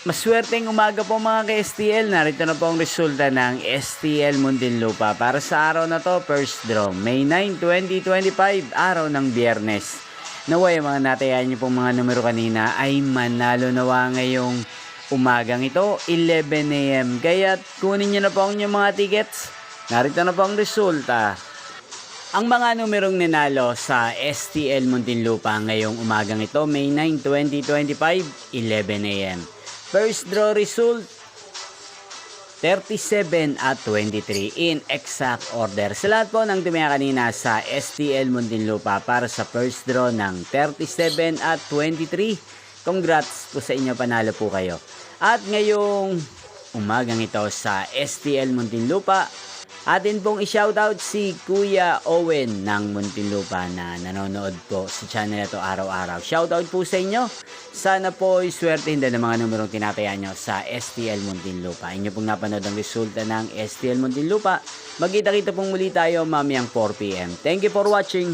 Maswerteng umaga po mga ka-STL. Narito na po ang resulta ng STL Muntinlupa para sa araw na to, first draw, May 9, 2025, araw ng Biyernes. Naway mga natayan niyo pong mga numero kanina ay manalo nawa ngayong umagang ito, 11 AM. Kaya kunin niyo na po ang inyong mga tickets. Narito na po ang resulta. Ang mga numerong ninalo sa STL Muntinlupa ngayong umagang ito, May 9, 2025, 11 AM. First draw result, 37 at 23 in exact order. Sa lahat po ng tumaya kanina sa STL Muntinlupa para sa first draw ng 37 at 23. Congrats po sa inyo, panalo po kayo. At ngayong umagang ito sa STL Muntinlupa, atin pong i-shoutout si Kuya Owen ng Muntinlupa na nanonood po sa channel na to araw-araw. Shoutout po sa inyo. Sana po iswertehin din ng mga numerong tinataya nyo sa STL Muntinlupa. Inyo pong napanood ang resulta ng STL Muntinlupa. Magkita-kita pong muli tayo mamayang 4 PM. Thank you for watching.